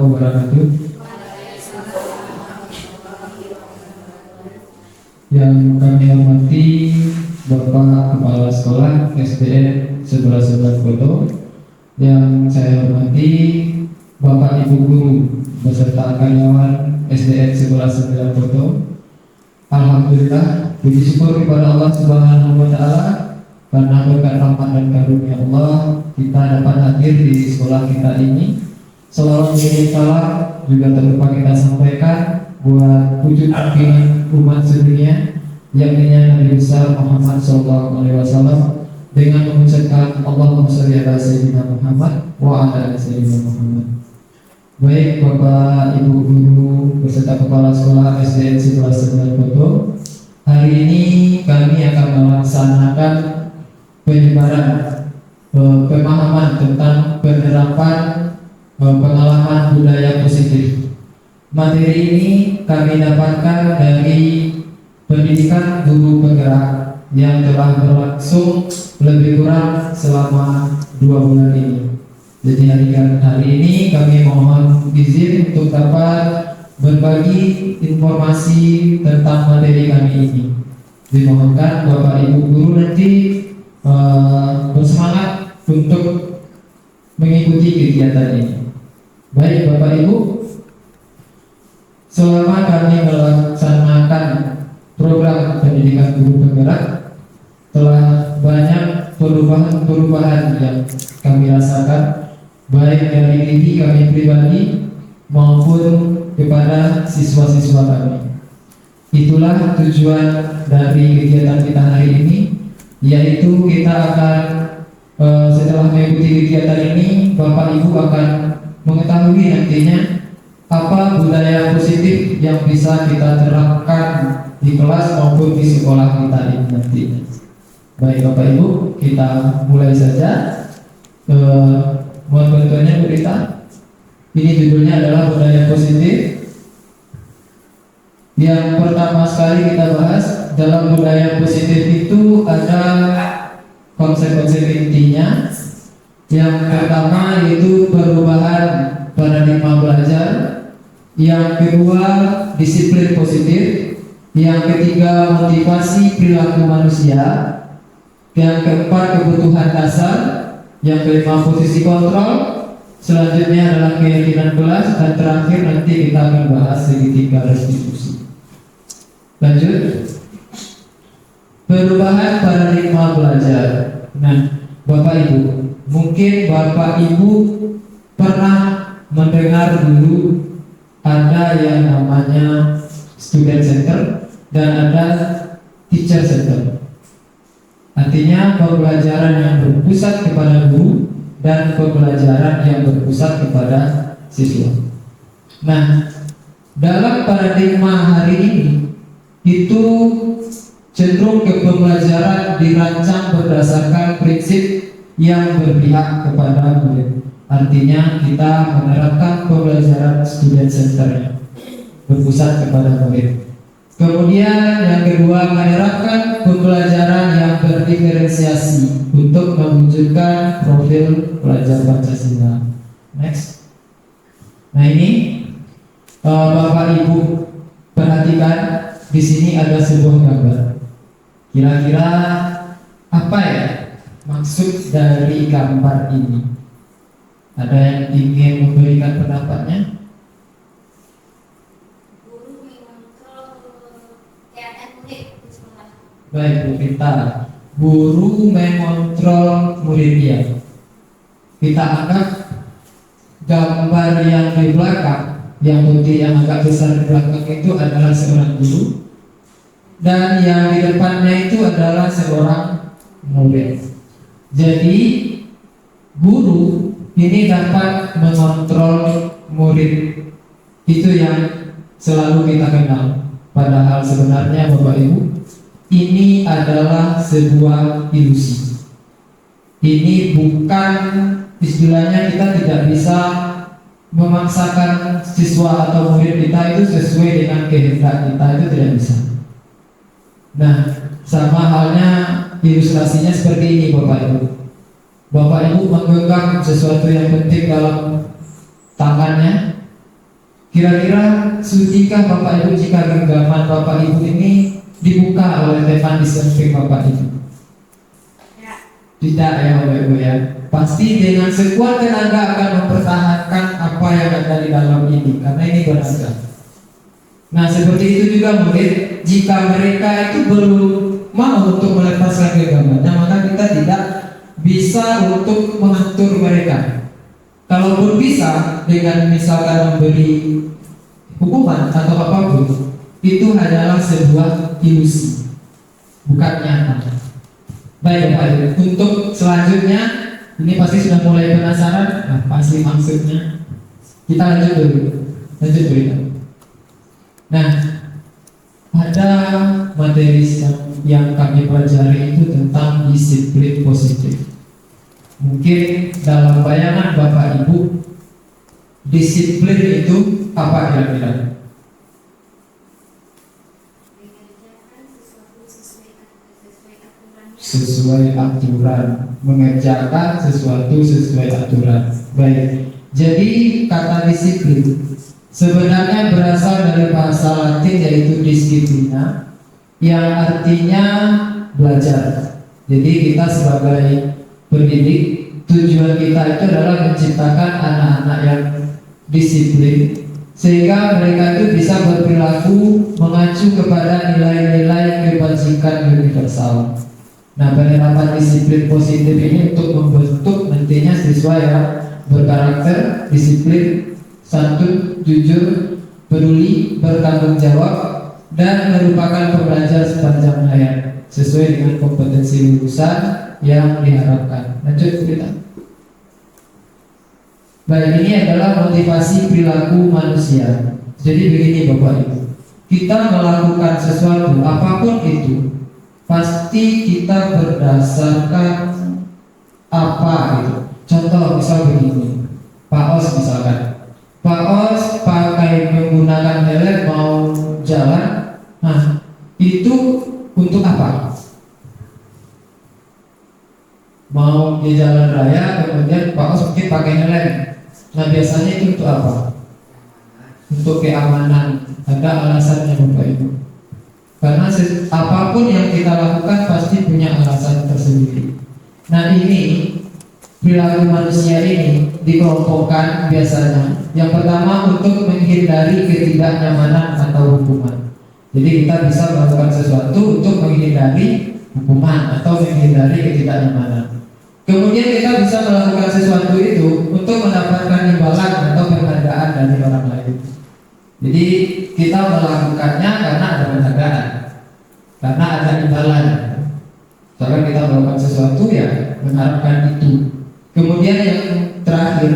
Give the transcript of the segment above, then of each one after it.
wabarakatuh. Yang kami hormati Bapak Kepala Sekolah SDN 11 Foto. Yang saya hormati Bapak Ibu Guru beserta karyawan SDN 11 Foto. Alhamdulillah, puji syukur kepada Allah Subhanahu wa Ta'ala karena berkat rahmat dan karunia Allah kita dapat hadir di sekolah kita ini. Salawat dan salam juga tak lupa kita sampaikan buat wujud akhir umat sedunia, yakni Nabi besar Muhammad SAW, dengan mengucapkan Allahumma sholli ala sayyidina Muhammad wa ala ali sayyidina Muhammad. Baik Bapak Ibu Guru beserta Kepala Sekolah SDN 11 Foto, hari ini kami akan melaksanakan penyebaran pemahaman tentang penerapan pengalaman budaya positif. Materi ini kami dapatkan dari pendidikan guru penggerak yang telah berlangsung lebih kurang selama 2 bulan ini. Jadi hari ini kami mohon izin untuk dapat berbagi informasi tentang materi kami ini. Dimohonkan Bapak Ibu Guru nanti bersemangat untuk mengikuti kegiatan ini. Baik Bapak Ibu, selama kami melaksanakan program pendidikan guru penggerak, telah banyak perubahan yang kami rasakan, baik dari diri kami pribadi maupun kepada siswa-siswa kami. Itulah tujuan dari kegiatan kita hari ini, yaitu kita akan setelah mengikuti kegiatan ini, Bapak Ibu akan mengetahui nantinya apa budaya positif yang bisa kita terapkan di kelas maupun di sekolah kita ini nantinya. Baik Bapak Ibu, kita mulai saja. Mohon bantuannya Bu Rita. Ini judulnya adalah budaya positif. Yang pertama sekali kita bahas, dalam budaya positif itu ada konsep-konsep intinya. Yang pertama yaitu perubahan paradigma belajar. Yang kedua disiplin positif. Yang ketiga motivasi perilaku manusia. Yang keempat kebutuhan dasar. Yang kelima posisi kontrol. Selanjutnya adalah keyakinan kelas, dan terakhir nanti kita akan bahas segitiga restitusi. Lanjut. Perubahan paradigma belajar. Nah, Bapak Ibu, mungkin Bapak Ibu pernah mendengar dulu ada yang namanya student center dan ada teacher center. Artinya pembelajaran yang berpusat kepada guru dan pembelajaran yang berpusat kepada siswa. Nah, dalam paradigma hari ini itu cenderung ke pembelajaran dirancang berdasarkan prinsip yang berpihak kepada murid. Artinya kita menerapkan pembelajaran student center berpusat kepada murid. Kemudian yang kedua, menerapkan pembelajaran yang berdiferensiasi untuk mewujudkan profil pelajar Pancasila. Next. Nah ini Bapak Ibu perhatikan, di sini ada sebuah gambar. Kira-kira apa ya maksud dari gambar ini? Ada yang ingin memberikan pendapatnya? Baik Bu Rita, guru mengontrol muridnya. Kita anggap gambar yang di belakang, yang putih yang agak besar di belakang itu adalah seorang guru, dan yang di depannya itu adalah seorang murid. Jadi guru ini dapat mengontrol murid, itu yang selalu kita kenal. Padahal sebenarnya Bapak Ibu, ini adalah sebuah ilusi. Ini bukan, istilahnya kita tidak bisa memaksakan siswa atau murid kita itu sesuai dengan kehendak kita, itu tidak bisa. Nah, sama halnya ilustrasinya seperti ini Bapak Ibu. Bapak Ibu menggenggam sesuatu yang penting dalam tangannya, Kira-kira sudikah Bapak Ibu jika genggaman Bapak Ibu ini dibuka oleh teman di samping Bapak Ibu? Tidak ya Bapak Ibu ya. Pasti dengan sekuat tenaga akan mempertahankan apa yang ada di dalam ini, karena ini berharga. Nah seperti itu juga murid, jika mereka itu belum mau untuk melepaskan genggamannya, maka kita tidak bisa untuk mengatur mereka. Kalaupun bisa dengan misalkan memberi hukuman atau apapun, itu adalah sebuah ilusi, bukan nyata. Baik Bapak Ibu, untuk selanjutnya ini pasti sudah mulai penasaran apa sih maksudnya. Kita lanjut dulu, berita. Nah, ada materi yang kami pelajari itu tentang disiplin positif. Mungkin dalam bayangan Bapak Ibu, disiplin itu apa kira-kira? Sesuai aturan, mengerjakan sesuatu sesuai aturan. Baik, jadi kata disiplin sebenarnya berasal dari bahasa Latin yaitu disciplina, yang artinya belajar. Jadi kita sebagai pendidik, tujuan kita itu adalah menciptakan anak-anak yang disiplin, sehingga mereka itu bisa berperilaku mengacu kepada nilai-nilai kebajikan universal. Nah, penerapan disiplin positif ini untuk membentuk nantinya siswa yang berkarakter, disiplin, santun, jujur, peduli, bertanggung jawab, dan merupakan pembelajar sepanjang hayat sesuai dengan kompetensi lulusan yang diharapkan. Lanjut kita. Baik, ini adalah motivasi perilaku manusia. Jadi begini Bapak Ibu, kita melakukan sesuatu apapun itu pasti kita berdasarkan apa gitu. Contoh misal begini, Pak Os misalkan, Pak Os pakai menggunakan helm mau jalan, nah itu untuk apa? Mau di jalan raya kemudian Pak Os mungkin pakai helm, nah biasanya itu untuk apa? Untuk keamanan. Ada alasannya Bapak Ibu. Karena apapun yang kita lakukan pasti punya alasan tersendiri. Nah ini perilaku manusia ini dikelompokkan biasanya. Yang pertama untuk menghindari ketidaknyamanan atau hukuman. Jadi kita bisa melakukan sesuatu untuk menghindari hukuman atau menghindari ketidaknyamanan. Kemudian kita bisa melakukan sesuatu itu untuk mendapatkan imbalan atau penghargaan dari orang lain. Jadi kita melakukannya karena ada penghargaan, karena ada imbalan. Soalnya kita melakukan sesuatu ya mengharapkan itu. Kemudian yang terakhir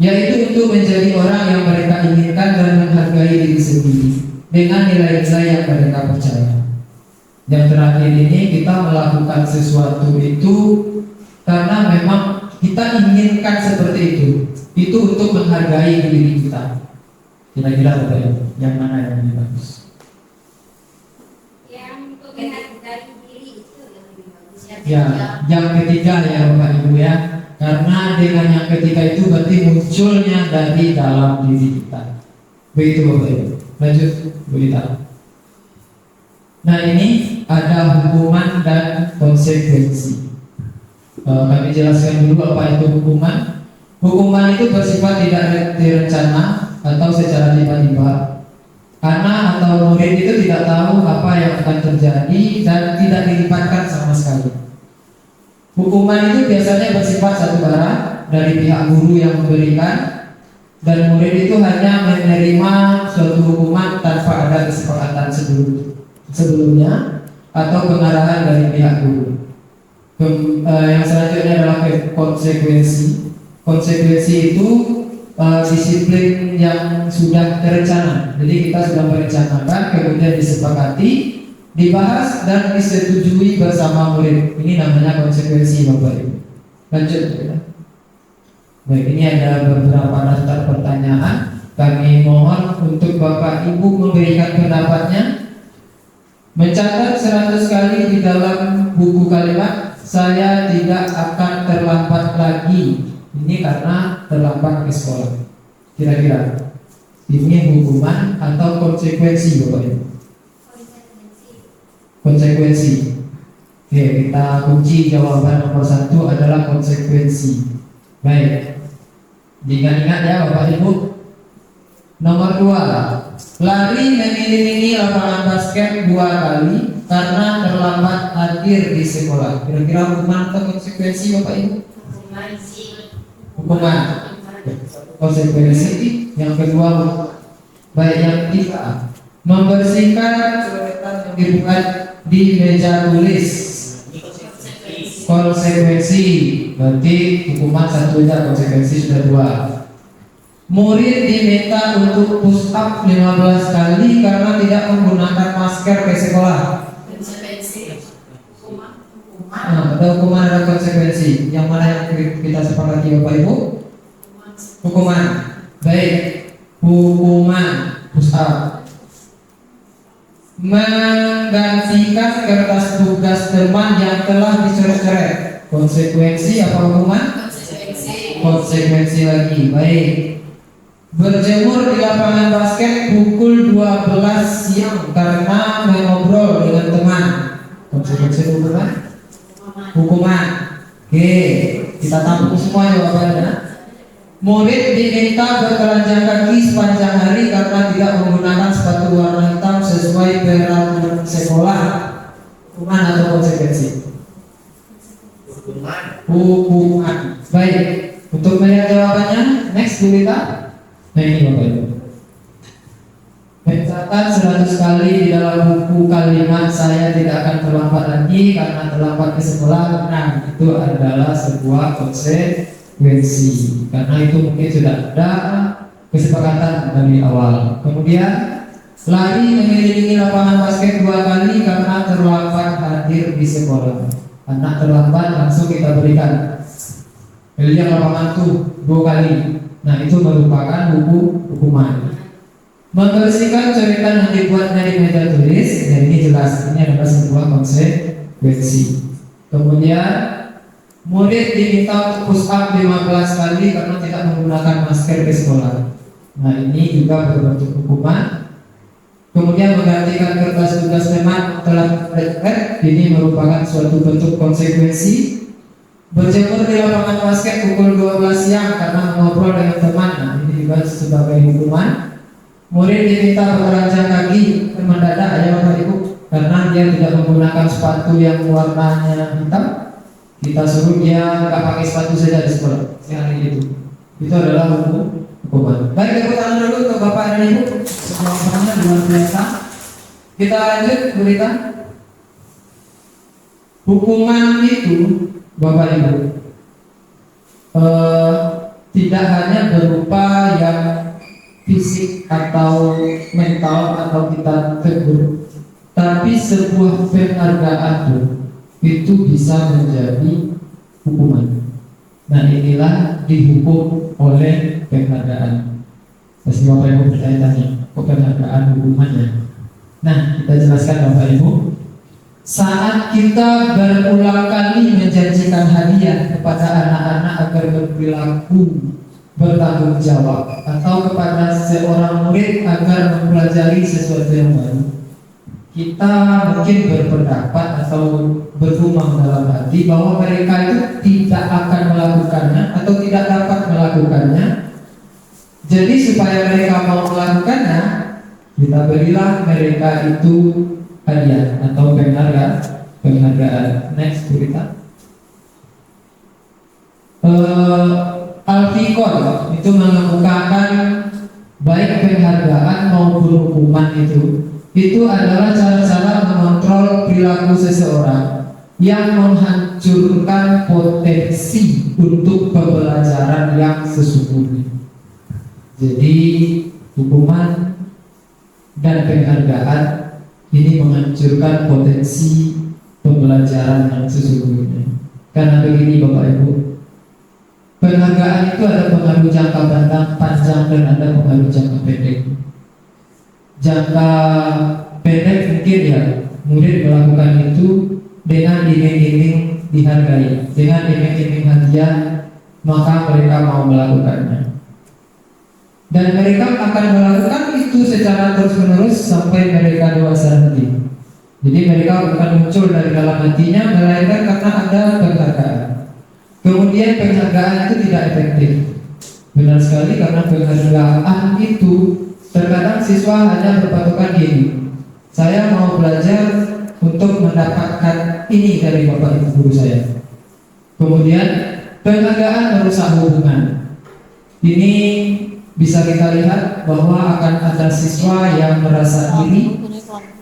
yaitu untuk menjadi orang yang mereka inginkan dan menghargai diri sendiri dengan nilai-nilai yang mereka percaya. Yang terakhir ini kita melakukan sesuatu itu karena memang kita inginkan seperti itu. Itu untuk menghargai diri kita. Kira-kira Bapak Ibu, yang mana yang lebih bagus? Yang untuk menghargai diri itu yang lebih bagus. Yang ketiga ya Bapak Ibu ya. Karena dengan yang ketiga itu berarti munculnya dari dalam diri kita. Begitu Bapak Ibu. Lanjut Bu Ita. Nah ini ada hukuman dan konsekuensi. Kami jelaskan dulu apa itu hukuman. Hukuman itu bersifat tidak direncana atau secara tiba-tiba. Anak atau murid itu tidak tahu apa yang akan terjadi dan tidak dilibatkan sama sekali. Hukuman itu biasanya bersifat satu arah dari pihak guru yang memberikan, dan murid itu hanya menerima suatu hukuman tanpa ada kesepakatan sebelumnya atau pengarahan dari pihak guru. Yang selanjutnya adalah konsekuensi. Konsekuensi itu disiplin yang sudah terencana. Jadi kita sudah merencanakan, kemudian disepakati, dibahas dan disetujui bersama murid. Ini namanya konsekuensi Bapak Ibu. Lanjut ya. Baik, ini ada beberapa daftar pertanyaan. Kami mohon untuk Bapak Ibu memberikan pendapatnya. Mencatat 100 kali di dalam buku kalimat, saya tidak akan terlambat lagi. Ini karena terlambat ke sekolah. Kira-kira Ini hukuman atau konsekuensi Bapak Ibu? Konsekuensi. Oke, kita kunci jawaban nomor 1 adalah konsekuensi. Baik, diingat-ingat ya Bapak Ibu. Nomor 2, lari mengelilingi lapangan basket 2 kali karena terlambat hadir di sekolah. Kira-kira hukuman atau konsekuensi Bapak Ibu? Hukuman. Konsekuensi. Yang kedua, baik, yang ketiga, membersihkan coretan yang dibuat di meja tulis. Konsekuensi. Berarti hukuman 1 aja, konsekuensi sudah 2. Murid diminta untuk push up 15 kali karena tidak menggunakan masker ke sekolah. Ada hukuman, ada konsekuensi. Yang mana yang kita sepakati Bapak Ibu? Hukuman. Baik, hukuman push up. Menggantikan kertas tugas teman yang telah dicoret-coret. Konsekuensi apa hukuman? Konsekuensi lagi. Baik. Berjemur di lapangan basket pukul 12 siang karena mengobrol dengan teman. Konsekuensi hukuman? Hukuman. Oke, kita tampung semua jawabannya. Murid diminta bertelanjang kaki sepanjang hari karena tidak menggunakan sepatu warna hitam sesuai peraturan sekolah. Hukuman atau konsekuensi? Hukuman. Baik, untuk melihat jawabannya, next Bu Rita. Nah ini Bapak Ibu. Mencatat 100 kali di dalam buku kalimat saya tidak akan terlambat lagi karena terlambat ke sekolah. Nah, itu adalah sebuah konsekuensi. Karena itu mungkin sudah ada kesepakatan dari awal. Kemudian lari mengelilingi lapangan basket 2 kali karena terlambat hadir di sekolah. Anak terlambat langsung kita berikan keliling lapangan tuh 2 kali. Nah itu merupakan hukuman. Membersihkan coretan yang dibuatnya di meja tulis. Dan ini jelas, ini adalah sebuah konsekuensi. Kemudian murid diminta untuk push up 15 kali karena tidak menggunakan masker ke sekolah. Nah ini juga berbentuk hukuman. Kemudian menggantikan kertas tugas teman telah terdekat. Ini merupakan suatu bentuk konsekuensi. Berjemur di lapangan basket pukul 12 siang karena mengobrol dengan teman. Nah ini juga sebagai hukuman. Murid diminta bertelanjang kaki dan mendadak ya Bapak Ibu karena dia tidak menggunakan sepatu yang warnanya hitam. Kita suruh dia nggak pakai sepatu saja di sekolah sehari itu. Itu adalah hukuman. Baik, tepuk tangan dulu untuk Bapak dan Ibu. Jawabannya luar biasa. Kita lanjut berita. Hukuman itu Bapak Ibu tidak hanya berupa yang fisik atau mental atau kita tegur, tapi sebuah penghargaan itu bisa menjadi hukuman. Nah inilah dihukum oleh penghargaan. Pasti Bapak Ibu bertanya-tanya, kok penghargaan hukumannya? Nah kita jelaskan Bapak Ibu. Saat kita berulang kali menjanjikan hadiah kepada anak-anak agar berperilaku bertanggung jawab, atau kepada seorang murid agar mempelajari sesuatu yang baru, kita mungkin berpendapat atau bergumam dalam hati bahwa mereka itu tidak akan melakukannya atau tidak dapat melakukannya. Jadi supaya mereka mau melakukannya, kita berilah mereka itu hadiah atau penghargaan. Next berita. Al-Fiqh itu mengemukakan baik penghargaan maupun hukuman itu adalah cara-cara mengontrol perilaku seseorang yang menghancurkan potensi untuk pembelajaran yang sesungguhnya. Jadi hukuman dan penghargaan ini menghancurkan potensi pembelajaran yang sesungguhnya. Karena begini Bapak Ibu, penghargaan itu ada pengaruh jangka panjang dan ada pengaruh jangka pendek. Jangka pendek mungkin ya murid melakukan itu dengan iming-iming dihargai, dengan iming-iming hadiah, maka mereka mau melakukannya. Dan mereka akan melakukan itu secara terus-menerus sampai mereka dewasa nanti. Jadi mereka bukan muncul dari dalam hatinya, melainkan karena ada penghargaan. Kemudian penghargaan itu tidak efektif. Benar sekali, karena penghargaan itu terkadang siswa hanya berpatokan gini, saya mau belajar untuk mendapatkan ini dari bapak ibu guru saya. Kemudian penghargaan merusak hubungan. Ini bisa kita lihat bahwa akan ada siswa yang merasa iri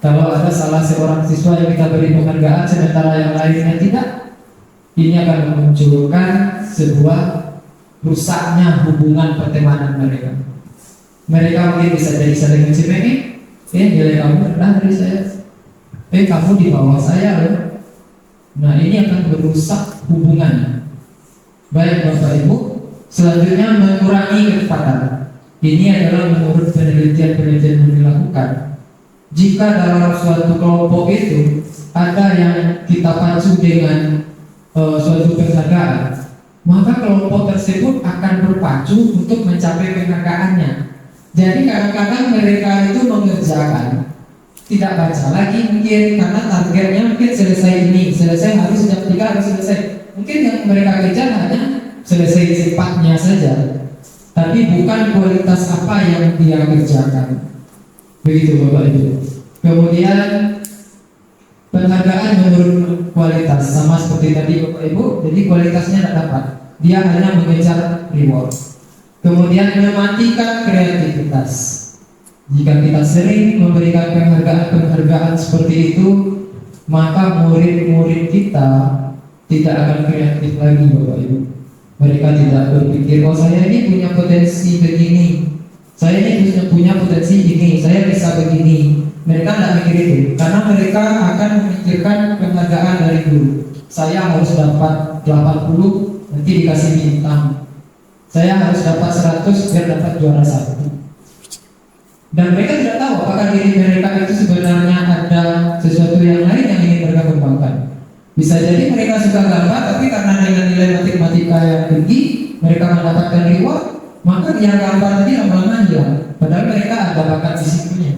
kalau ada salah seorang siswa yang kita beri penghargaan sementara yang lainnya tidak. Ini akan memunculkan sebuah rusaknya hubungan pertemanan mereka. Mereka mungkin bisa jadi saling mencemooh, nilai kamu rendah dari saya, kamu di bawah saya loh. Nah, ini akan merusak hubungan. Baik Bapak Ibu, selanjutnya mengurangi kecepatan. Ini adalah menurut penelitian-penelitian yang dilakukan. Jika dalam suatu kelompok itu ada yang kita pacu dengan suatu penghargaan, maka kelompok tersebut akan berpacu untuk mencapai penghargaannya. Jadi kadang-kadang mereka itu mengerjakan, tidak baca lagi mungkin karena targetnya mungkin selesai ini, selesai harus jam 3 harus selesai. Mungkin yang mereka kejar hanya selesai cepatnya saja, tapi bukan kualitas apa yang dia kerjakan. Begitu Bapak Ibu. Kemudian penghargaan menurut kualitas, sama seperti tadi Bapak Ibu. Jadi kualitasnya tidak dapat, dia hanya mengejar reward. Kemudian mematikan kreativitas. Jika kita sering memberikan penghargaan seperti itu, maka murid-murid kita tidak akan kreatif lagi Bapak Ibu. Mereka tidak berpikir, oh saya ini punya potensi begini, saya ini punya potensi ini, saya bisa begini. Mereka tidak mikir itu, karena mereka akan memikirkan penghargaan dari guru. Saya harus dapat 80, nanti dikasih bintang. Saya harus dapat 100 biar dapat juara 1. Dan mereka tidak tahu apakah diri mereka itu sebenarnya ada sesuatu yang lain yang ingin mereka kembangkan. Bisa jadi mereka suka gambar, tapi karena dengan nilai matematika yang tinggi, mereka mendapatkan reward, maka yang gambar tadi lama-lama hilang. Padahal mereka ada bakat di situnya.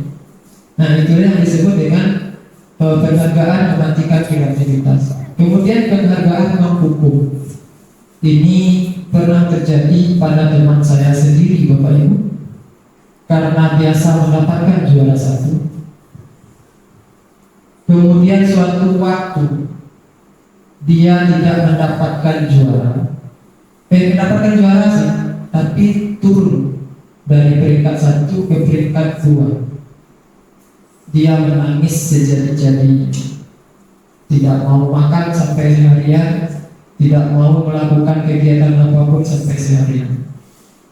Nah, itu yang disebut dengan penghargaan mematikan kreativitas. Kemudian penghargaan menghukum. Ini pernah terjadi pada teman saya sendiri Bapak Ibu. Karena biasa mendapatkan juara 1, kemudian suatu waktu dia tidak mendapatkan juara. Mendapatkan juara sih, tapi turun dari peringkat 1 ke peringkat 2. Dia menangis sejadi-jadinya, tidak mau makan sampai seharian, tidak mau melakukan kegiatan apapun sampai seharian.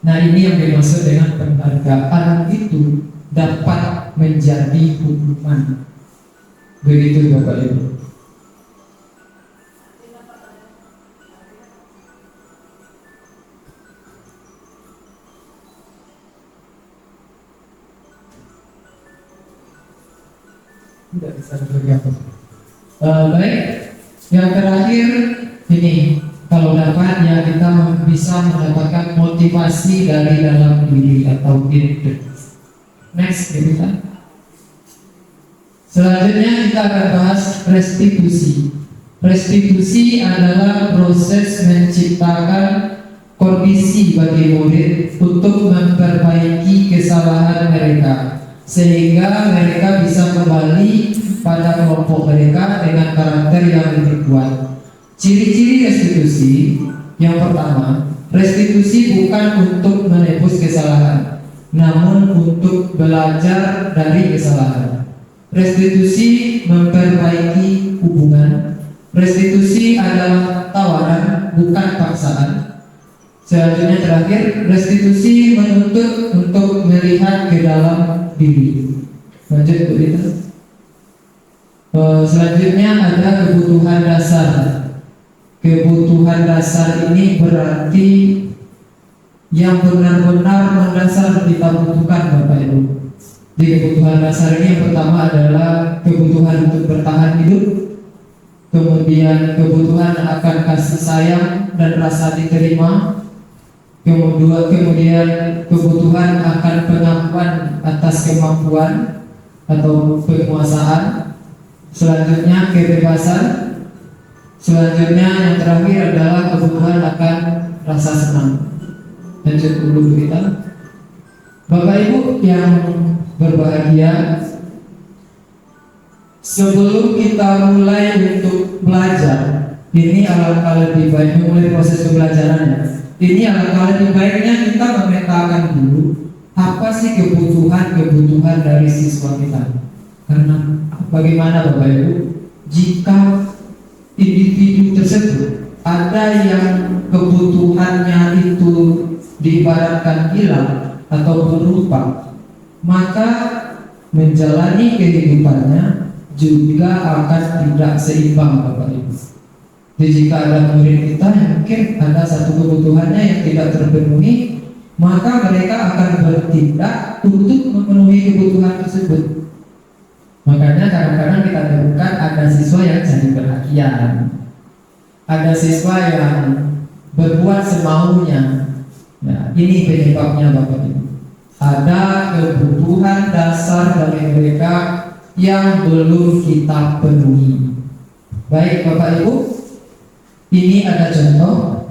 Nah, ini yang dimaksud dengan penghargaan itu dapat menjadi hukuman. Begitu Bapak Ibu. Tidak bisa bergabung. Baik, yang terakhir ini, kalau dapat ya kita bisa mendapatkan motivasi dari dalam diri atau diri. Next, kita. Selanjutnya kita akan bahas restitusi. Restitusi adalah proses menciptakan kondisi bagi murid untuk memperbaiki kesalahan mereka, sehingga mereka bisa kembali pada kelompok mereka dengan karakter yang lebih kuat. Ciri-ciri restitusi, yang pertama, restitusi bukan untuk menebus kesalahan, namun untuk belajar dari kesalahan. Restitusi memperbaiki hubungan. Restitusi adalah tawaran, bukan paksaan. Selanjutnya terakhir, restitusi menuntut untuk melihat ke dalam diri. Lanjut Bu Rita. Selanjutnya ada kebutuhan dasar. Kebutuhan dasar ini berarti yang benar-benar mendasar kita butuhkan Bapak Ibu. Di kebutuhan dasar ini yang pertama adalah kebutuhan untuk bertahan hidup, kemudian kebutuhan akan kasih sayang dan rasa diterima, kemudian kebutuhan akan pengakuan atas kemampuan atau penguasaan, selanjutnya kebebasan, selanjutnya yang terakhir adalah kebutuhan akan rasa senang. Lanjut dulu kita. Bapak Ibu yang berbahagia, sebelum kita mulai untuk belajar, ini alangkah lebih baik memulai proses pembelajarannya. Ini alangkah lebih baiknya kita memetakan dulu apa sih kebutuhan dari siswa kita. Karena bagaimana Bapak Ibu, jika individu tersebut ada yang kebutuhannya itu diibaratkan hilang ataupun lupa, maka menjalani kehidupannya juga akan tidak seimbang Bapak Ibu. Jadi jika ada murid kita yang mungkin ada satu kebutuhannya yang tidak terpenuhi, maka mereka akan bertindak untuk memenuhi kebutuhan tersebut. Makanya kadang-kadang kita temukan ada siswa yang jadi perhatian, ada siswa yang berbuat semaunya. Nah, ini penyebabnya Bapak Ibu. Ada kebutuhan dasar dari mereka yang belum kita penuhi. Baik Bapak Ibu, ini ada contoh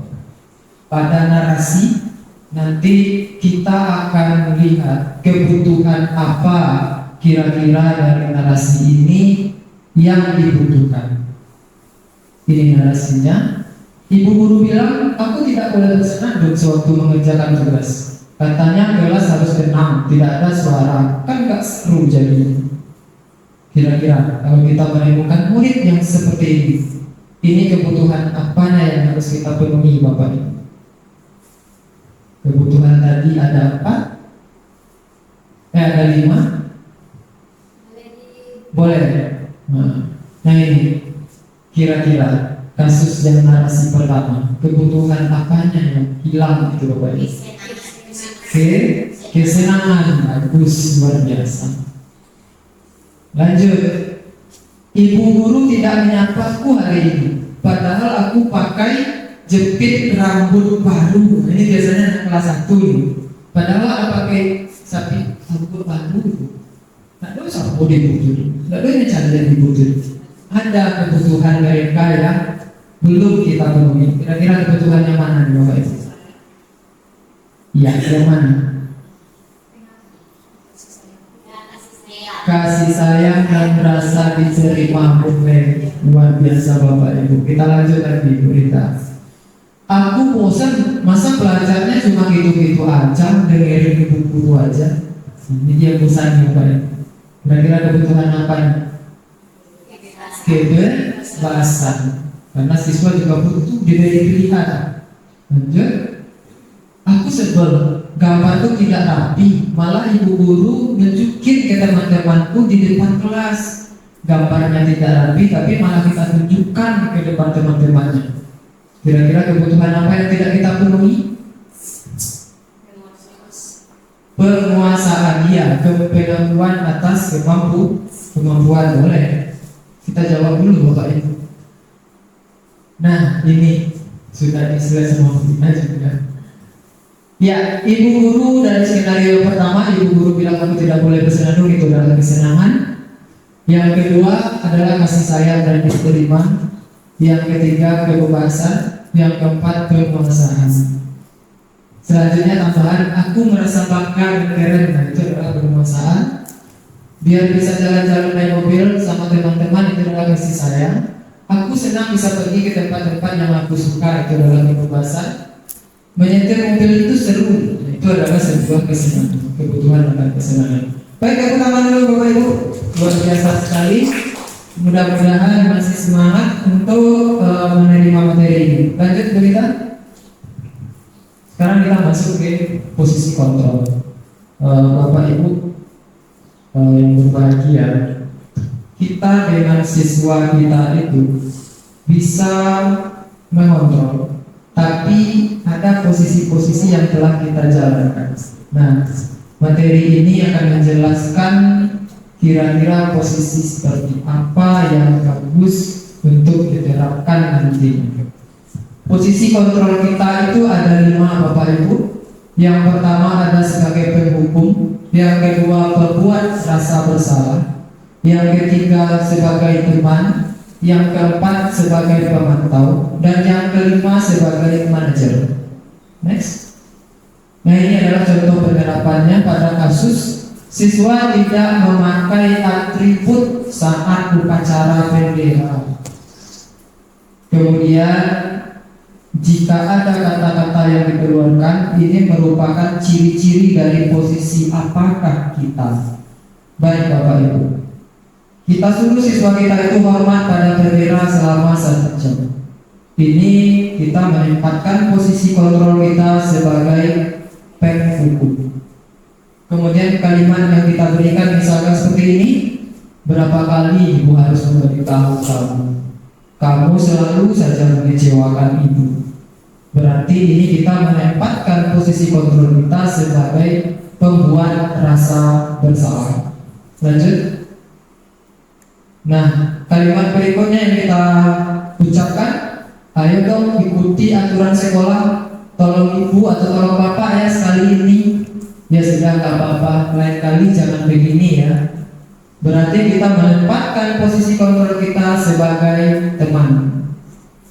pada narasi. Nanti kita akan melihat kebutuhan apa kira-kira dari narasi ini yang dibutuhkan. Ini narasinya. Ibu guru bilang, aku tidak boleh bersenandung sewaktu mengerjakan tugas. Katanya kelas harus tenang, tidak ada suara. Kan gak seru jadinya. Kira-kira kalau kita menemukan murid yang seperti ini kebutuhan apanya yang harus kita penuhi Bapak Ibu? Kebutuhan tadi ada 4? Ada 5? Boleh. Nah ini kira-kira kasus yang narasi pertama, kebutuhan apanya yang hilang itu Bapak Ibu? Kesenangan. Bagus, luar biasa. Lanjut. Ibu guru tidak menyapaku hari ini, padahal aku pakai jepit rambut baru. Ini biasanya anak kelas 1 nih. Padahal aku pakai sapi rambut baru. Tidak ada sapu dibutuh, tidak ada yang cadel dibutuh. Ada kebutuhan mereka yang belum kita penuhi. Kira-kira kebutuhan yang mana nih Bapak Ibu? Ya, yang mana? Kasih sayang dan rasa diterima oleh. Luar biasa Bapak Ibu. Kita lanjut lagi berita. Aku bosan, masa belajarnya cuma gitu-gitu aja, dengerin ibu guru aja. Ini dia bosannya Bapak Ibu. Kira-kira kebutuhan apa nih? Kebebasan. Karena siswa juga butuh diberi pilihan. Lanjut. Aku sebel, gambarku tidak rapi, malah ibu guru nunjukin ke teman-temanku di depan kelas. Gambarnya tidak rapi, tapi malah kita tunjukkan ke depan teman-temannya. Kira-kira kebutuhan apa yang tidak kita penuhi? Penguasaan, ya, kemampuan atas kemampuan. Boleh. Kita jawab dulu Bapak Ibu. Nah, ini sudah semua juga. Ya, ibu guru dari skenario pertama, ibu guru bilang kamu tidak boleh bersenandung, itu adalah kesenangan. Yang kedua adalah kasih sayang dan diterima. Yang ketiga kebebasan. Yang keempat penguasaan. Selanjutnya tambahan, aku merasa bangga dan keren. Nah, itu adalah penguasaan. Biar bisa jalan-jalan naik mobil sama teman-teman, itu adalah kasih sayang. Aku senang bisa pergi ke tempat-tempat yang aku suka, itu adalah kebebasan. Menyetir mobil itu seru, itu adalah sebuah kesenangan, kebutuhan dan kesenangan. Baik, aku tambah dulu Bapak Ibu, luar biasa sekali. Mudah-mudahan masih semangat untuk menerima materi ini. Lanjut berita. Sekarang kita masuk ke posisi kontrol. Bapak Ibu yang berbahagia, kita dengan siswa kita itu bisa mengontrol, tapi ada posisi-posisi yang telah kita jalankan. Nah, materi ini akan menjelaskan kira-kira posisi seperti apa yang bagus untuk diterapkan nanti. Posisi kontrol kita itu ada 5 Bapak Ibu. Yang pertama ada sebagai penghukum, yang kedua pembuat rasa bersalah, yang ketiga sebagai teman, yang keempat sebagai pemantau, dan yang kelima sebagai manajer. Next. Nah, ini adalah contoh penerapannya pada kasus siswa tidak memakai atribut saat upacara bendera. Kemudian jika ada kata-kata yang dikeluarkan, ini merupakan ciri-ciri dari posisi apakah kita. Baik Bapak Ibu, kita suruh siswa kita itu hormat pada bendera selama 1 jam. Ini kita menempatkan posisi kontrol kita sebagai penghukum. Kemudian kalimat yang kita berikan misalkan seperti ini, berapa kali ibu harus memberitahu kamu? Kamu selalu saja mengecewakan ibu. Berarti ini kita menempatkan posisi kontrol kita sebagai pembuat rasa bersalah. Lanjut. Nah, kalimat berikutnya yang kita ucapkan, ayo dong ikuti aturan sekolah. Tolong ibu atau tolong bapak ya sekali ini. Ya sudah, nggak apa-apa, lain kali jangan begini ya. Berarti kita menempatkan posisi kontrol kita sebagai teman.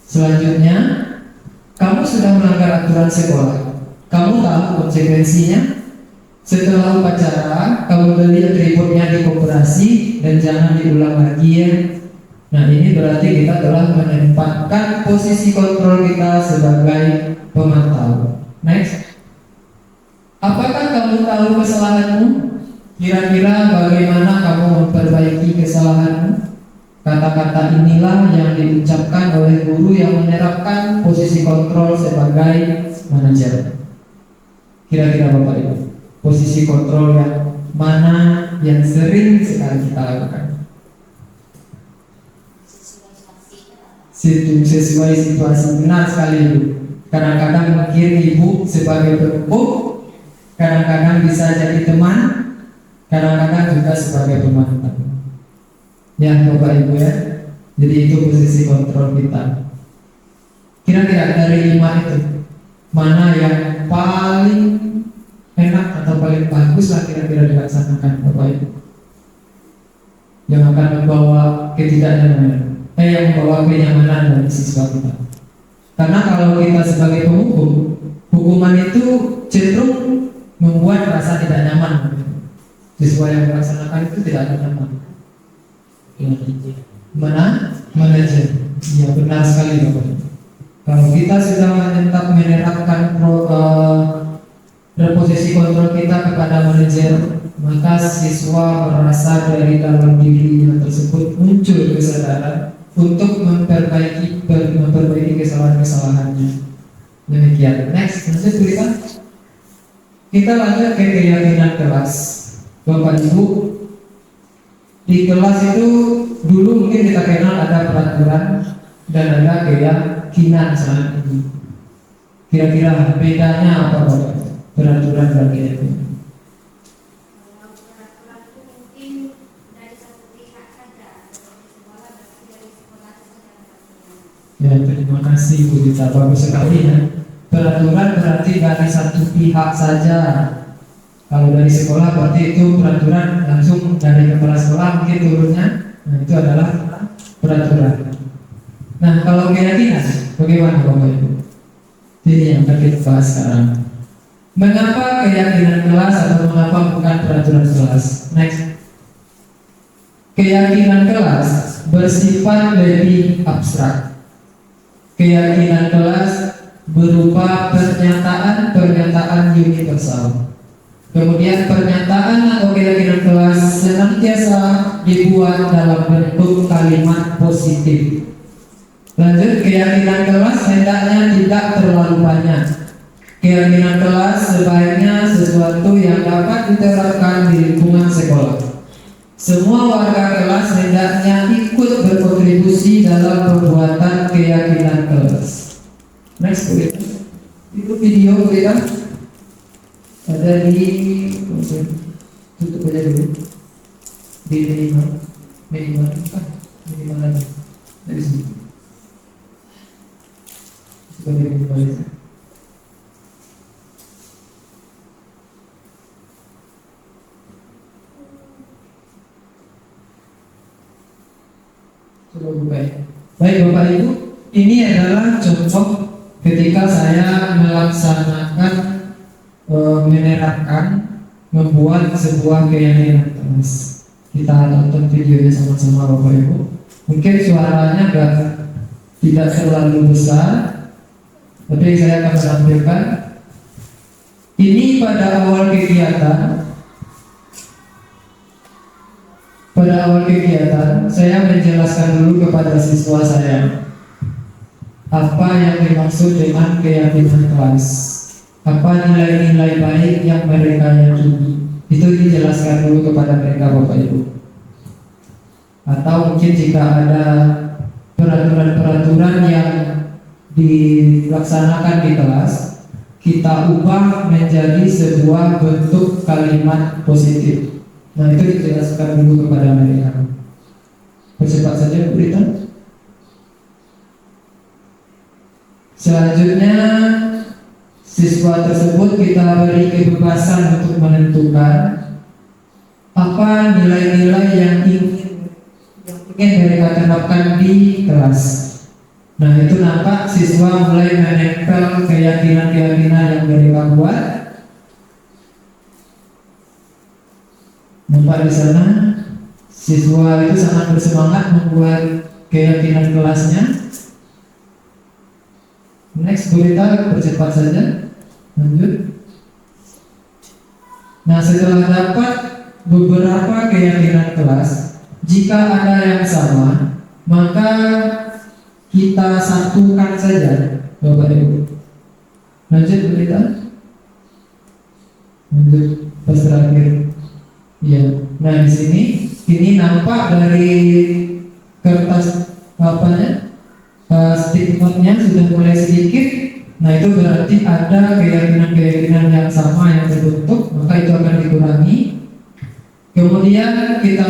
Selanjutnya, kamu sudah melanggar aturan sekolah. Kamu tahu konsekuensinya. Setelah upacara, kamu beli atributnya di koperasi dan jangan diulang lagi ya. Nah, ini berarti kita telah menempatkan posisi kontrol kita sebagai pemantau. Next. Apakah kamu tahu kesalahanmu? Kira-kira bagaimana kamu memperbaiki kesalahanmu? Kata-kata inilah yang diucapkan oleh guru yang menerapkan posisi kontrol sebagai manajer. Kira-kira Bapak Ibu, posisi kontrol yang mana yang sering sekali kita lakukan? Sesuai situasi. Benar sekali Ibu. Kadang-kadang mungkin Ibu sebagai penghukum, kadang-kadang bisa jadi teman, kadang-kadang juga sebagai pemantau. Ya Bapak Ibu ya. Jadi itu posisi kontrol kita. Kira-kira dari 5 itu, mana yang paling enak atau paling bagus lah kira-kira dilaksanakan Bapak Ibu, yang akan membawa ketidaknyamanan, yang membawa kenyamanan dari siswa kita. Karena kalau kita sebagai penghukum, hukuman itu cenderung membuat rasa tidak nyaman. Siswa yang melaksanakan itu tidak akan nyaman. Manajer. Ya benar sekali Bapak. Kalau kita sudah menerapkan posisi kontrol kita kepada manajer, maka siswa merasa dari dalam dirinya tersebut muncul kesadaran untuk memperbaiki kesalahan-kesalahannya. Demikian. Next, lanjut berita. Kita lanjut ke keyakinan kelas. Bapak Ibu, di kelas itu dulu mungkin kita kenal ada peraturan dan ada keyakinan saat ini. Kira-kira bedanya apa Bapak? Peraturan dan keyakinan. Kalau peraturan itu mungkin dari satu pihak saja, dari sekolah berarti dari sekolah saja. Ya, terima kasih Bu Dita, bagus sekali ya. Peraturan berarti dari satu pihak saja. Kalau dari sekolah berarti itu peraturan langsung dari kepala sekolah mungkin turunnya. Nah, itu adalah peraturan. Nah, kalau keyakinan bagaimana Bapak Ibu? Ini yang akan kita bahas sekarang. Mengapa keyakinan kelas atau mengapa bukan peraturan kelas? Next. Keyakinan kelas bersifat lebih abstrak. Keyakinan kelas berupa pernyataan-pernyataan universal. Kemudian pernyataan atau keyakinan kelas senantiasa dibuat dalam bentuk kalimat positif. Lanjut, keyakinan kelas hendaknya tidak terlalu banyak. Keyakinan kelas sebaiknya sesuatu yang dapat diterapkan di lingkungan sekolah. Semua warga kelas hendaknya ikut berkontribusi dalam pembuatan keyakinan kelas. Next, Bu. Itu video kita ada di tutup aja dulu di minimal lagi dari sini. Boleh kembali. Coba buka ya. Baik Bapak Ibu, ini adalah contoh ketika saya melaksanakan menerapkan membuat sebuah keyakinan kelas. Kita tonton videonya sama-sama Bapak Ibu. Mungkin suaranya tidak terlalu besar, tapi saya akan menampilkan. Ini pada awal kegiatan. Pada awal kegiatan, saya menjelaskan dulu kepada siswa saya apa yang dimaksud dengan keyakinan kelas, apa nilai-nilai baik yang mereka yakini. Itu dijelaskan dulu kepada mereka Bapak Ibu. Atau mungkin jika ada peraturan-peraturan yang dilaksanakan di kelas, kita ubah menjadi sebuah bentuk kalimat positif. Nah, itu dijelaskan dulu kepada mereka. Percepat saja Bu Rita. Selanjutnya, siswa tersebut kita beri kebebasan untuk menentukan apa nilai-nilai yang ingin mereka terapkan di kelas. Nah, itu nampak siswa mulai menempel keyakinan-keyakinan yang mereka buat. Nampak di sana, siswa itu sangat bersemangat membuat keyakinan kelasnya. Next, Bu Rita, percepat saja. Lanjut. Nah, setelah dapat beberapa keyakinan kelas, jika ada yang sama, maka kita satukan saja, Bapak Ibu. Lanjut, Bu Rita. Lanjut, pas terakhir. Ya, nah di sini ini nampak dari kertas stick note-nya sudah mulai sedikit. Nah, itu berarti ada keyakinan-keyakinan yang sama yang terbentuk, maka itu akan dikurangi. Kemudian kita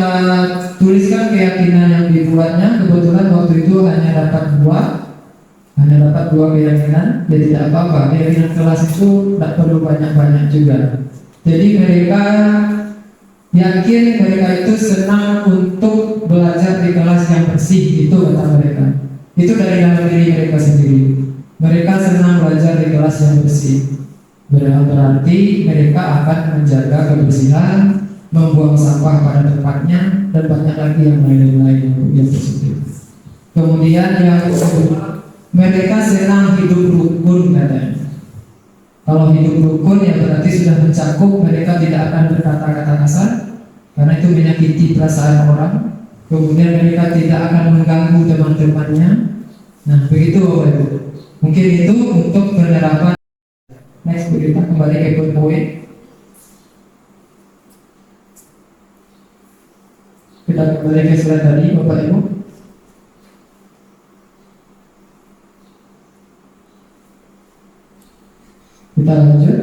tuliskan keyakinan yang dibuatnya. Kebetulan waktu itu hanya dapat dua keyakinan, ya tidak apa-apa. Keyakinan kelas itu tidak perlu banyak-banyak juga. Jadi mereka yakin mereka itu senang untuk belajar di kelas yang bersih, itu kata mereka. Itu dari dalam diri mereka sendiri. Mereka senang belajar di kelas yang bersih. Berarti mereka akan menjaga kebersihan, membuang sampah pada tempatnya, dan banyak lagi yang lain-lain yang positif. Kemudian yang kedua, mereka senang hidup rukun katanya. Kalau hidup rukun ya berarti sudah mencakup mereka tidak akan berkata-kata kasar, karena itu menyakiti perasaan orang. Kemudian mereka tidak akan mengganggu teman-temannya. Nah, begitu Bapak Ibu. Mungkin itu untuk penerapan. Next, kita kembali ke PowerPoint. Kita kembali ke slide tadi Bapak Ibu. Kita lanjut.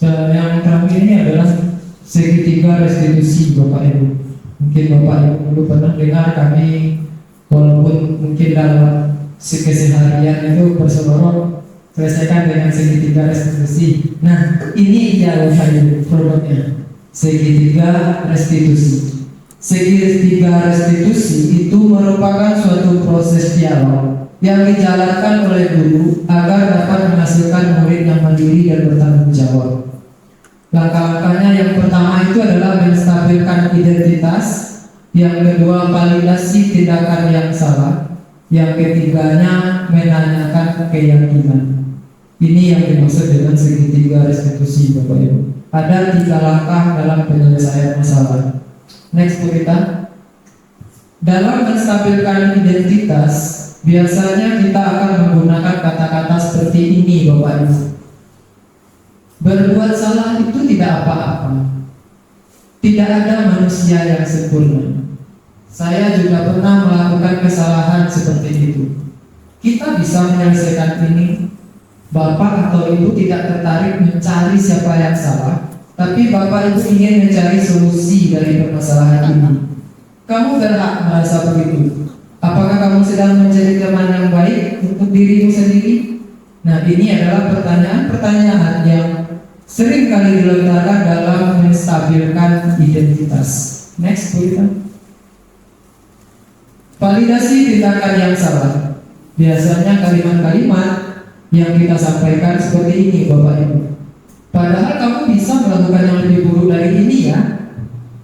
Yang terakhir ini adalah segitiga restitusi Bapak Ibu. Mungkin Bapak Ibu dulu pernah dengar kami, walaupun mungkin dalam keseharian itu berseloroh, selesaikan dengan segitiga restitusi. Nah, ini dia Bapak Ibu produknya, segitiga restitusi. Segitiga restitusi itu merupakan suatu proses dialog yang dijalankan oleh guru agar dapat menghasilkan murid yang mandiri dan bertanggung jawab. Langkah-langkahnya yang pertama itu adalah menstabilkan identitas, yang kedua validasi tindakan yang salah, yang ketiganya menanyakan keyakinan. Ini yang dimaksud dengan segitiga restitusi Bapak Ibu. Ada 3 langkah dalam penyelesaian masalah. Next Bu Rita. Dalam menstabilkan identitas, biasanya kita akan menggunakan kata-kata seperti ini Bapak Ibu. Berbuat salah itu tidak apa-apa. Tidak ada manusia yang sempurna. Saya juga pernah melakukan kesalahan seperti itu. Kita bisa menyelesaikan ini. Bapak atau Ibu tidak tertarik mencari siapa yang salah, tapi Bapak Ibu ingin mencari solusi dari permasalahan ini. Kamu berhak merasa begitu. Apakah kamu sedang menjadi teman yang baik untuk dirimu sendiri? Nah, ini adalah pertanyaan-pertanyaan yang sering kali dilontarkan dalam menstabilkan identitas. Next, Bu. Validasi tindakan yang salah. Biasanya kalimat-kalimat yang kita sampaikan seperti ini, Bapak Ibu. Padahal kamu bisa melakukan yang lebih buruk dari ini ya.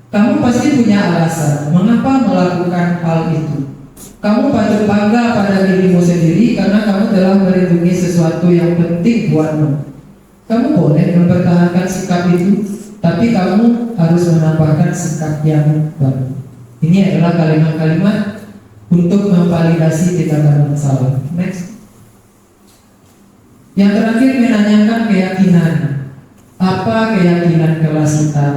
Kamu pasti punya alasan mengapa melakukan hal itu. Kamu patut bangga pada dirimu sendiri karena kamu telah melindungi sesuatu yang penting buatmu. Kamu boleh mempertahankan sikap itu, tapi kamu harus menambahkan sikap yang baru. Ini adalah kalimat-kalimat untuk memvalidasi tindakan yang salah. Next. Yang terakhir, menanyakan keyakinan. Apa keyakinan kelas kita?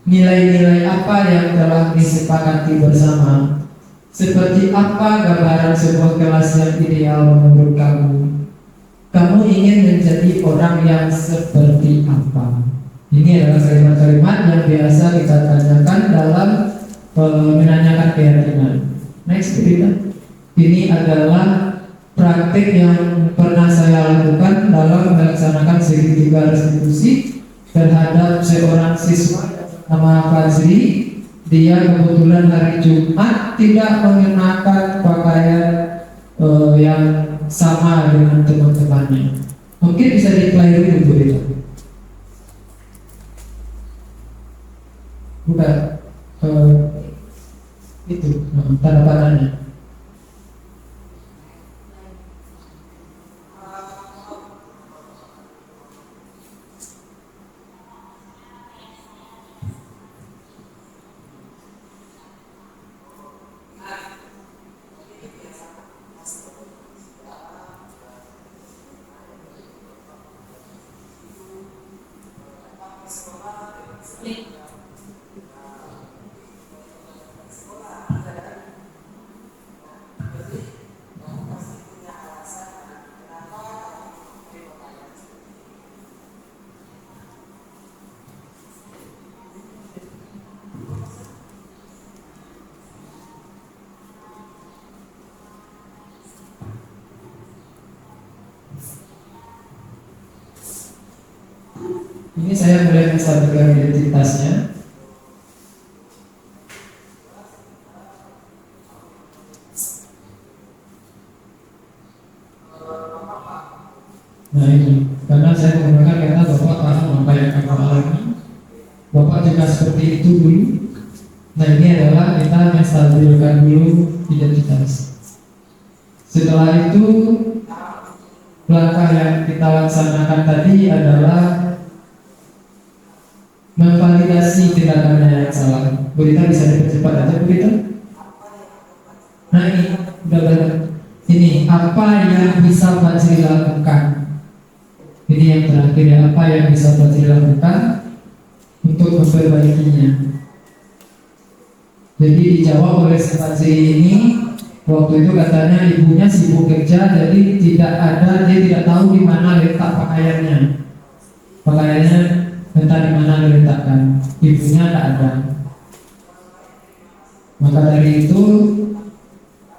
Nilai-nilai apa yang telah disepakati bersama? Seperti apa gambaran sebuah kelas yang ideal menurut kamu? Kamu ingin menjadi orang yang seperti apa? Ini adalah kalimat-kalimat yang biasa kita tanyakan dalam menanyakan keyakinan. Next, berita. Ini adalah praktik yang pernah saya lakukan dalam melaksanakan segitiga restitusi terhadap seorang siswa nama Fazli. Dia kebetulan hari Jumat tidak mengenakan pakaian yang sama dengan teman-temannya. Mungkin bisa di-play dulu, Bu Rita. Bukan itu tanda panahnya. Ini saya mulai menstabilkan identitasnya. Nah ini, karena saya menggunakan kata Bapak paham apa yang kamu alami. Bapak juga seperti itu dulu. Nah ini adalah kita menstabilkan dulu identitas. Setelah itu, langkah yang kita laksanakan tadi adalah memvalidasi tindakannya yang salah. Berita bisa dipercepat aja, berita. Nah ini, udah banyak. Ini apa yang bisa Fazli lakukan? Ini yang terakhir ya, apa yang bisa Fazli lakukan untuk memperbaikinya? Jadi dijawab oleh Fazli ini, waktu itu katanya ibunya sibuk kerja, jadi dia tidak tahu di mana letak pakaiannya. Pakaiannya entah di mana diletakkan, ibunya tak ada. Maka dari itu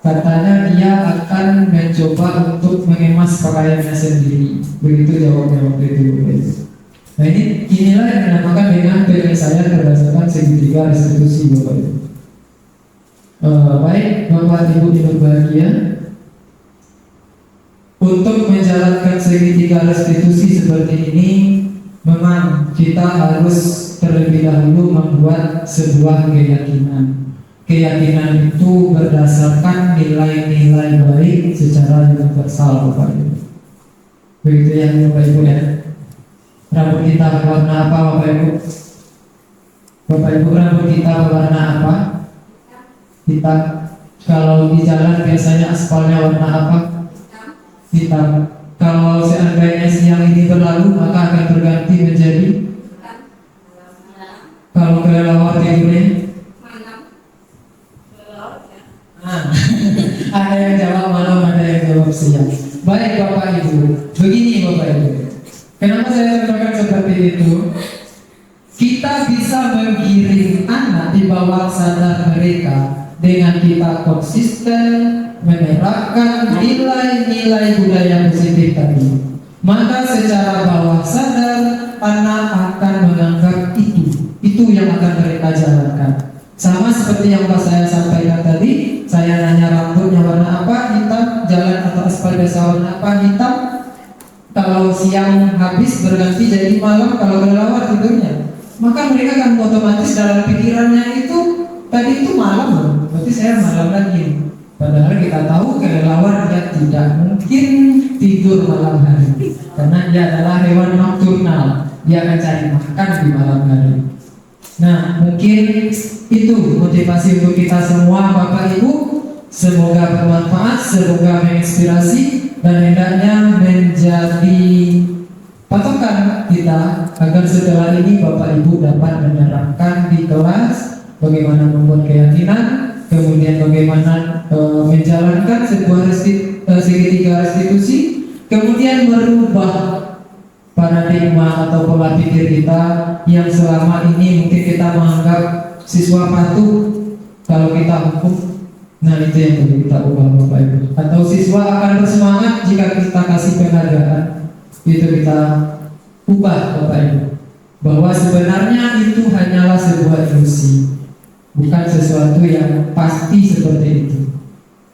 katanya dia akan mencoba untuk mengemas pakaiannya sendiri. Begitu jawabnya waktu itu. Nah inilah yang dinamakan dengan penyelesaian berdasarkan segitiga restitusi, Bapak Ibu. Baik Bapak Ibu yang berbahagia, untuk menjalankan segitiga restitusi seperti ini, memang kita harus terlebih dahulu membuat sebuah keyakinan. Keyakinan itu berdasarkan nilai-nilai baik secara universal, Bapak Ibu. Begitu yang Bapak Ibu ya. Rambut kita berwarna apa, Bapak Ibu? Bapak Ibu, rambut kita berwarna apa? Hitam. Kalau di jalan biasanya aspalnya warna apa? Hitam. Kalau seandainya siang ini berlalu, maka akan berganti menjadi. Kalau kelelawar tidurnya, ada yang jawab malam, ada yang jawab siang. Baik Bapak Ibu, begini Bapak Ibu. Kenapa saya katakan seperti itu? Kita bisa menggiring anak di bawah sadar mereka dengan kita konsisten menerapkan nilai-nilai budaya positif tadi, maka secara bawah sadar anak akan menganggap itu yang akan mereka jalankan. Sama seperti yang Pak saya sampaikan tadi, saya nanya rambutnya warna apa, hitam, jalan atau aspal desa warna apa, hitam. Kalau siang habis berganti jadi malam, kalau kelelawar tidurnya, maka mereka akan otomatis dalam pikirannya itu tadi itu malam, berarti saya malam lagi. Padahal kita tahu kelelawar dia tidak mungkin tidur malam hari, karena dia adalah hewan nokturnal, dia akan cari makan di malam hari. Nah, mungkin itu motivasi untuk kita semua Bapak Ibu. Semoga bermanfaat, semoga menginspirasi, dan hendaknya menjadi patokan kita agar setelah ini Bapak Ibu dapat menerapkan di kelas bagaimana membuat keyakinan, kemudian bagaimana menjalankan sebuah segitiga restitusi, kemudian merubah paradigma atau pola pikir kita yang selama ini mungkin kita menganggap siswa patuh kalau kita hukum. Nah, itu yang perlu kita ubah Bapak Ibu. Atau siswa akan bersemangat jika kita kasih penghargaan, itu kita ubah Bapak Ibu, bahwa sebenarnya itu hanyalah sebuah ilusi, bukan sesuatu yang pasti seperti itu.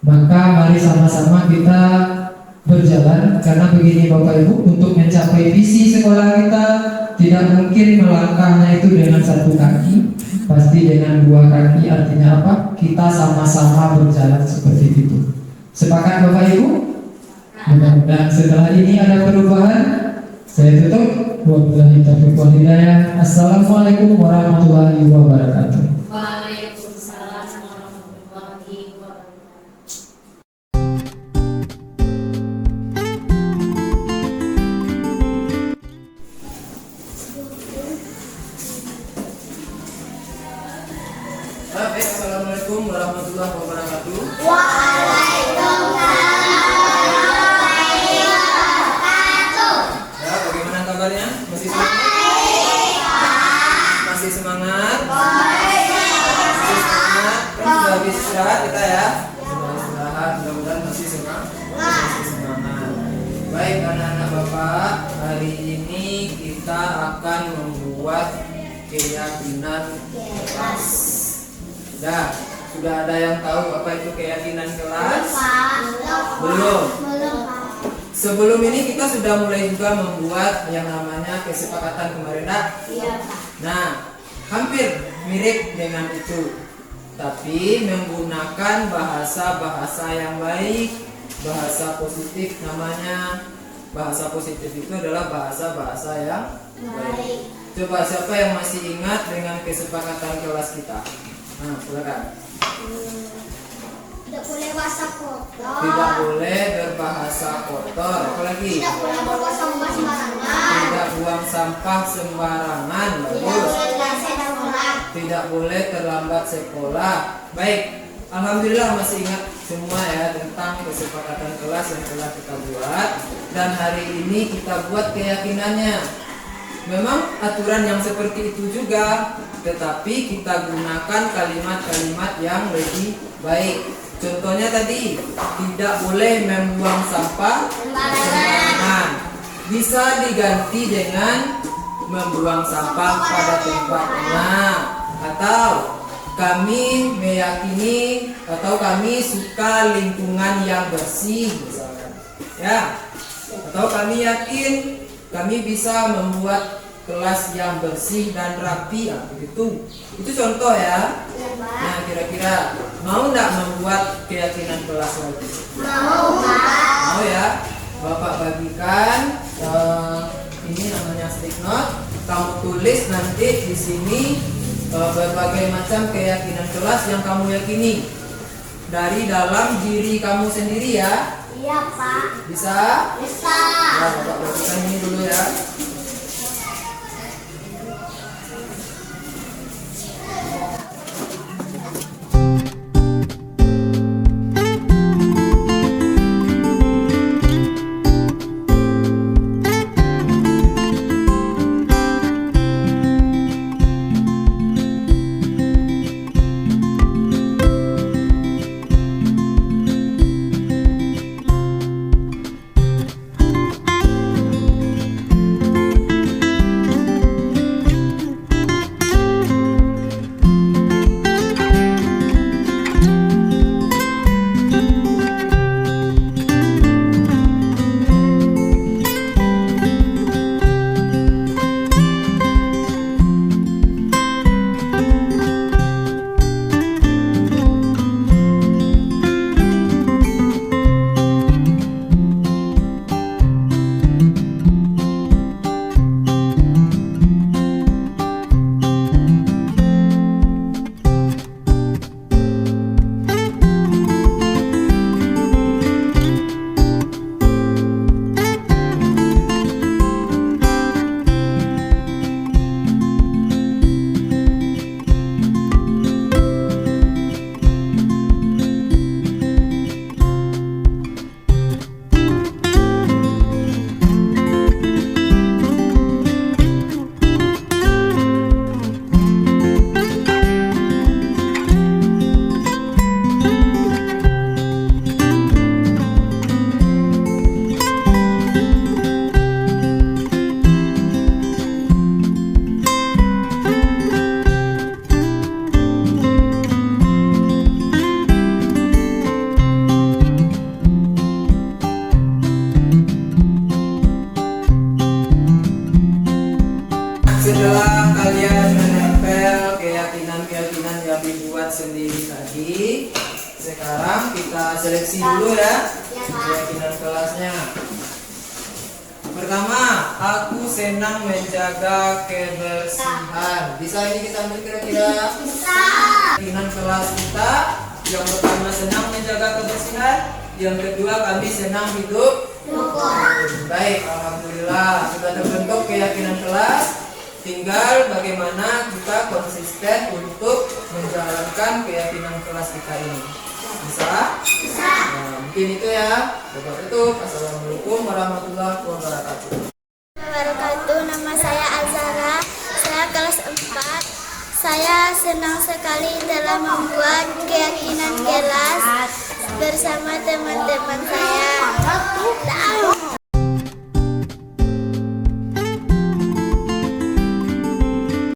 Maka mari sama-sama kita berjalan, karena begini Bapak Ibu, untuk mencapai visi sekolah kita tidak mungkin melangkahnya itu dengan satu kaki, pasti dengan dua kaki. Artinya apa? Kita sama-sama berjalan seperti itu. Sepakat Bapak Ibu? Mudah-mudahan setelah ini ada perubahan. Saya tutup. Wabillahi taufiq wal hidayah. Assalamualaikum warahmatullahi wabarakatuh. Waalaikumsalam warahmatullahi wabarakatuh. Baik, assalamualaikum warahmatullahi wabarakatuh. Ya, bagaimana kabarnya? Masih semangat? Masih semangat? Masih semangat? Kan sudah habis istirahat kita ya? Sudah istirahat, mudah-mudahan masih semangat. Masih semangat. Baik anak-anak Bapak, hari ini kita akan membuat keyakinan kelas. Sudah ada yang tahu apa itu keyakinan kelas? Belum. Sebelum ini kita sudah mulai juga membuat yang namanya kesepakatan kemarin, Iya, Pak. Nah, hampir mirip dengan itu, tapi menggunakan bahasa-bahasa yang baik, bahasa positif namanya. Bahasa positif itu adalah bahasa-bahasa yang baik. Coba siapa yang masih ingat dengan kesepakatan kelas kita? Nah, silakan. Tidak boleh bahasa kotor. Tidak boleh berbahasa kotor. Apalagi? Tidak boleh berbuang sampah sembarangan. Tidak buang sampah sembarangan. Tidak Bagus. boleh terlambat sekolah. Tidak boleh terlambat sekolah. Baik. Alhamdulillah masih ingat semua ya tentang kesepakatan kelas yang telah kita buat. Dan hari ini kita buat keyakinannya. Memang aturan yang seperti itu juga, tetapi kita gunakan kalimat-kalimat yang lebih baik. Contohnya tadi, tidak boleh membuang sampah sembarangan. Bisa diganti dengan membuang sampah pada tempatnya. Atau kami meyakini atau kami suka lingkungan yang bersih misalkan. Ya. Atau kami yakin kami bisa membuat kelas yang bersih dan rapi, ya, begitu. Itu contoh ya. Nah, kira-kira mau nggak membuat keyakinan kelas lagi? Mau, Pak. Mau ya. Bapak bagikan ini namanya stick note. Kamu tulis nanti di sini berbagai macam keyakinan kelas yang kamu yakini dari dalam diri kamu sendiri ya. Iya, Pak. Bisa? Bisa. Nah, Bapak bagikan ini dulu ya. Sekarang kita seleksi dulu ya keyakinan kelasnya. Pertama, aku senang menjaga kebersihan. Bisa ini kita ambil kira-kira? Bisa. Keyakinan kelas kita yang pertama senang menjaga kebersihan, yang kedua kami senang hidup rukun. Baik, alhamdulillah sudah terbentuk keyakinan kelas. Tinggal bagaimana kita konsisten untuk menjalankan keyakinan kelas kita ini. Bisa? Bisa. Nah, mungkin itu ya. Bapak tutup. Assalamualaikum warahmatullahi wabarakatuh. Wabarakatuh. Nama saya Azara. Saya kelas 4. Saya senang sekali dalam membuat keyakinan kelas bersama teman-teman saya.